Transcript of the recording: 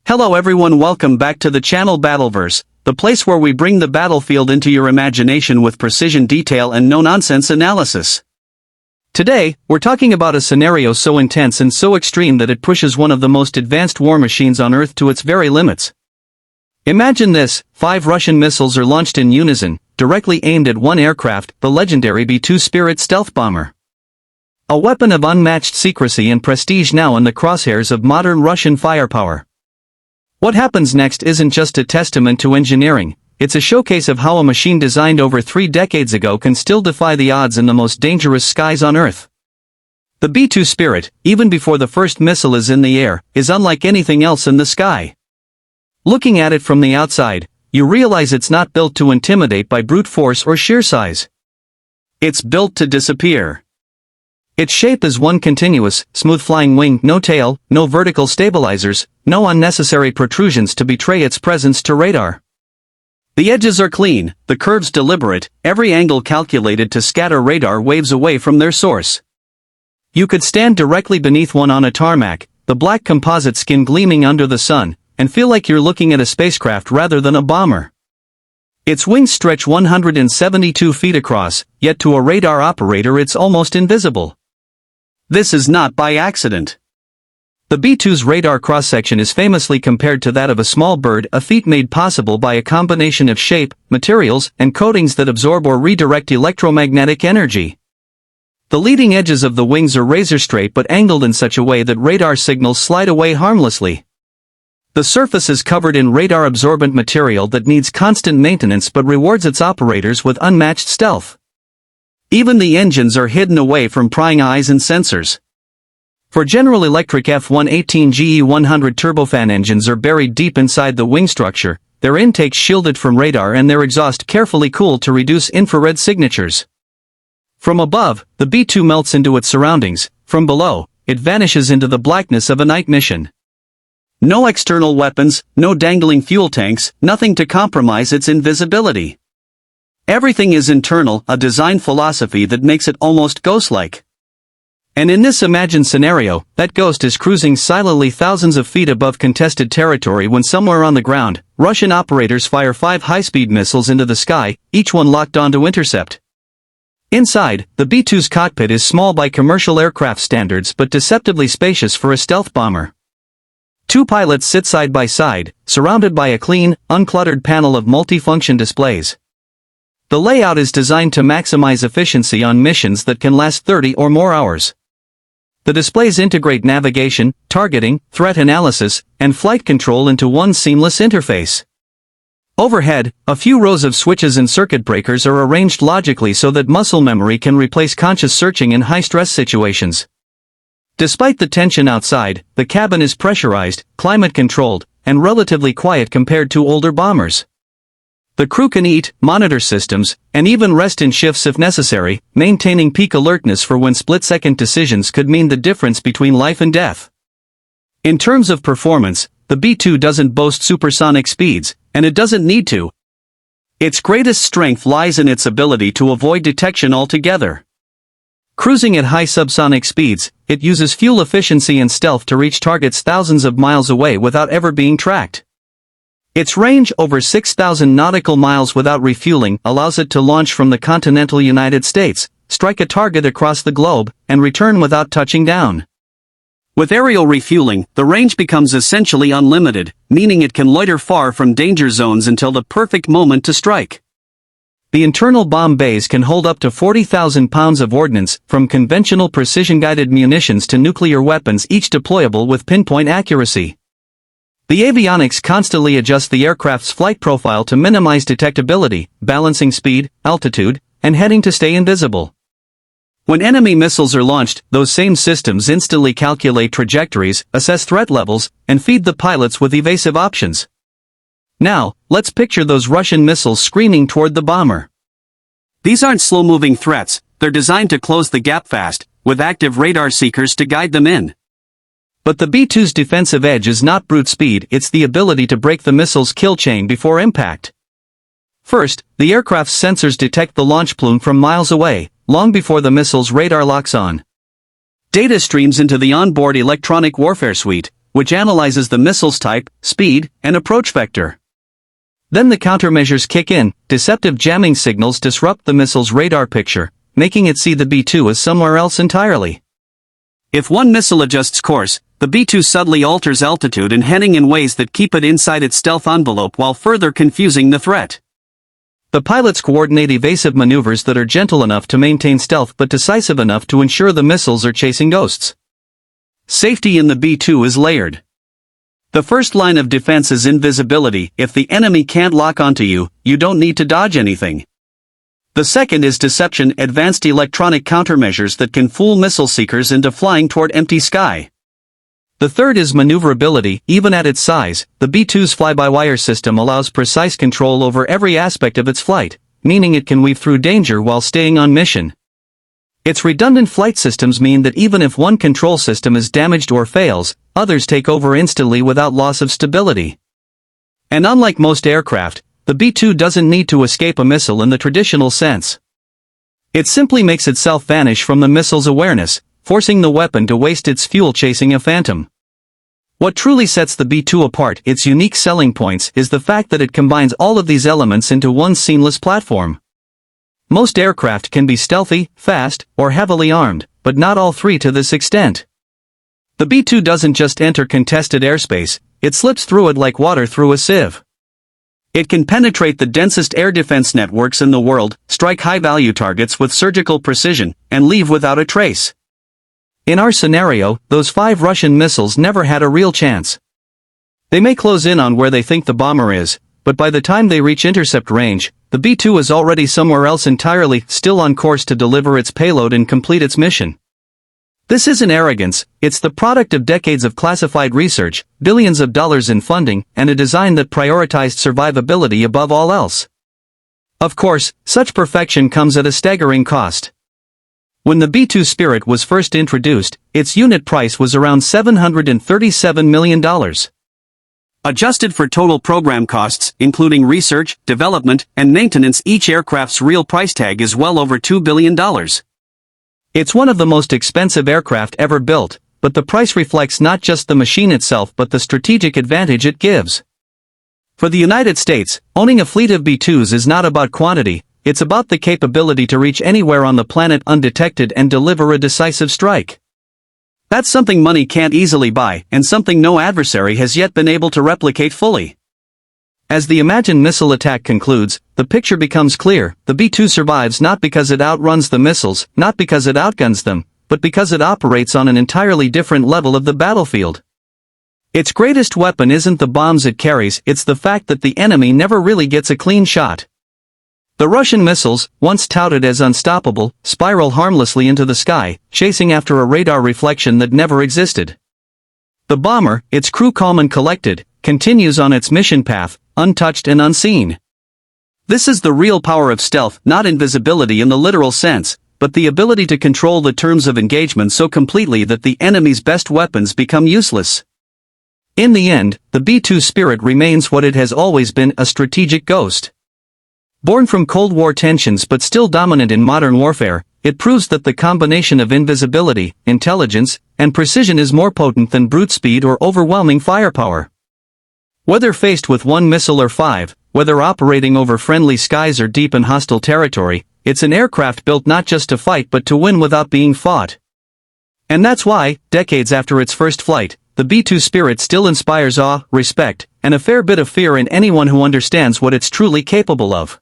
Hello everyone, welcome back to the channel Battleverse, the place where we bring the battlefield into your imagination with precision detail and no-nonsense analysis. Today, we're talking about a scenario so intense and so extreme that it pushes one of the most advanced war machines on Earth to its very limits. Imagine this: 5 Russian missiles are launched in unison, directly aimed at one aircraft, the legendary B-2 Spirit stealth bomber. A weapon of unmatched secrecy and prestige now in the crosshairs of modern Russian firepower. What happens next isn't just a testament to engineering, it's a showcase of how a machine designed over 3 decades ago can still defy the odds in the most dangerous skies on Earth. The B-2 Spirit, even before the first missile is in the air, is unlike anything else in the sky. Looking at it from the outside, you realize it's not built to intimidate by brute force or sheer size. It's built to disappear. Its shape is one continuous, smooth-flying wing, no tail, no vertical stabilizers, no unnecessary protrusions to betray its presence to radar. The edges are clean, the curves deliberate, every angle calculated to scatter radar waves away from their source. You could stand directly beneath one on a tarmac, the black composite skin gleaming under the sun, and feel like you're looking at a spacecraft rather than a bomber. Its wings stretch 172 feet across, yet to a radar operator it's almost invisible. This is not by accident. The B-2's radar cross-section is famously compared to that of a small bird, a feat made possible by a combination of shape, materials, and coatings that absorb or redirect electromagnetic energy. The leading edges of the wings are razor-straight but angled in such a way that radar signals slide away harmlessly. The surface is covered in radar-absorbent material that needs constant maintenance but rewards its operators with unmatched stealth. Even the engines are hidden away from prying eyes and sensors. For General Electric F-118 GE100 turbofan engines are buried deep inside the wing structure, their intakes shielded from radar and their exhaust carefully cooled to reduce infrared signatures. From above, the B-2 melts into its surroundings; from below, it vanishes into the blackness of a night mission. No external weapons, no dangling fuel tanks, nothing to compromise its invisibility. Everything is internal, a design philosophy that makes it almost ghost-like. And in this imagined scenario, that ghost is cruising silently thousands of feet above contested territory when somewhere on the ground, Russian operators fire 5 high-speed missiles into the sky, each one locked on to intercept. Inside, the B-2's cockpit is small by commercial aircraft standards but deceptively spacious for a stealth bomber. 2 pilots sit side by side, surrounded by a clean, uncluttered panel of multifunction displays. The layout is designed to maximize efficiency on missions that can last 30 or more hours. The displays integrate navigation, targeting, threat analysis, and flight control into one seamless interface. Overhead, a few rows of switches and circuit breakers are arranged logically so that muscle memory can replace conscious searching in high-stress situations. Despite the tension outside, the cabin is pressurized, climate-controlled, and relatively quiet compared to older bombers. The crew can eat, monitor systems, and even rest in shifts if necessary, maintaining peak alertness for when split-second decisions could mean the difference between life and death. In terms of performance, the B-2 doesn't boast supersonic speeds, and it doesn't need to. Its greatest strength lies in its ability to avoid detection altogether. Cruising at high subsonic speeds, it uses fuel efficiency and stealth to reach targets thousands of miles away without ever being tracked. Its range, over 6,000 nautical miles without refueling, allows it to launch from the continental United States, strike a target across the globe, and return without touching down. With aerial refueling, the range becomes essentially unlimited, meaning it can loiter far from danger zones until the perfect moment to strike. The internal bomb bays can hold up to 40,000 pounds of ordnance, from conventional precision-guided munitions to nuclear weapons, each deployable with pinpoint accuracy. The avionics constantly adjust the aircraft's flight profile to minimize detectability, balancing speed, altitude, and heading to stay invisible. When enemy missiles are launched, those same systems instantly calculate trajectories, assess threat levels, and feed the pilots with evasive options. Now, let's picture those Russian missiles screaming toward the bomber. These aren't slow-moving threats, they're designed to close the gap fast, with active radar seekers to guide them in. But the B-2's defensive edge is not brute speed, it's the ability to break the missile's kill chain before impact. First, the aircraft's sensors detect the launch plume from miles away, long before the missile's radar locks on. Data streams into the onboard electronic warfare suite, which analyzes the missile's type, speed, and approach vector. Then the countermeasures kick in. Deceptive jamming signals disrupt the missile's radar picture, making it see the B-2 as somewhere else entirely. If one missile adjusts course, the B-2 subtly alters altitude and heading in ways that keep it inside its stealth envelope while further confusing the threat. The pilots coordinate evasive maneuvers that are gentle enough to maintain stealth but decisive enough to ensure the missiles are chasing ghosts. Safety in the B-2 is layered. The first line of defense is invisibility. If the enemy can't lock onto you, you don't need to dodge anything. The second is deception, advanced electronic countermeasures that can fool missile seekers into flying toward empty sky. The third is maneuverability. Even at its size, the B-2's fly-by-wire system allows precise control over every aspect of its flight, meaning it can weave through danger while staying on mission. Its redundant flight systems mean that even if one control system is damaged or fails, others take over instantly without loss of stability. And unlike most aircraft, the B-2 doesn't need to escape a missile in the traditional sense. It simply makes itself vanish from the missile's awareness, forcing the weapon to waste its fuel chasing a phantom. What truly sets the B-2 apart, its unique selling points, is the fact that it combines all of these elements into one seamless platform. Most aircraft can be stealthy, fast, or heavily armed, but not all three to this extent. The B-2 doesn't just enter contested airspace, it slips through it like water through a sieve. It can penetrate the densest air defense networks in the world, strike high-value targets with surgical precision, and leave without a trace. In our scenario, those 5 Russian missiles never had a real chance. They may close in on where they think the bomber is, but by the time they reach intercept range, the B-2 is already somewhere else entirely, still on course to deliver its payload and complete its mission. This isn't arrogance, it's the product of decades of classified research, billions of dollars in funding, and a design that prioritized survivability above all else. Of course, such perfection comes at a staggering cost. When the B-2 Spirit was first introduced, its unit price was around $737 million. Adjusted for total program costs, including research, development, and maintenance, each aircraft's real price tag is well over $2 billion. It's one of the most expensive aircraft ever built, but the price reflects not just the machine itself but the strategic advantage it gives. For the United States, owning a fleet of B-2s is not about quantity, it's about the capability to reach anywhere on the planet undetected and deliver a decisive strike. That's something money can't easily buy, and something no adversary has yet been able to replicate fully. As the imagined missile attack concludes, the picture becomes clear. The B-2 survives not because it outruns the missiles, not because it outguns them, but because it operates on an entirely different level of the battlefield. Its greatest weapon isn't the bombs it carries, it's the fact that the enemy never really gets a clean shot. The Russian missiles, once touted as unstoppable, spiral harmlessly into the sky, chasing after a radar reflection that never existed. The bomber, its crew calm and collected, continues on its mission path, untouched and unseen. This is the real power of stealth, not invisibility in the literal sense, but the ability to control the terms of engagement so completely that the enemy's best weapons become useless. In the end, the B-2 Spirit remains what it has always been, a strategic ghost. Born from Cold War tensions but still dominant in modern warfare, it proves that the combination of invisibility, intelligence, and precision is more potent than brute speed or overwhelming firepower. Whether faced with 1 missile or 5, whether operating over friendly skies or deep in hostile territory, it's an aircraft built not just to fight but to win without being fought. And that's why, decades after its first flight, the B-2 Spirit still inspires awe, respect, and a fair bit of fear in anyone who understands what it's truly capable of.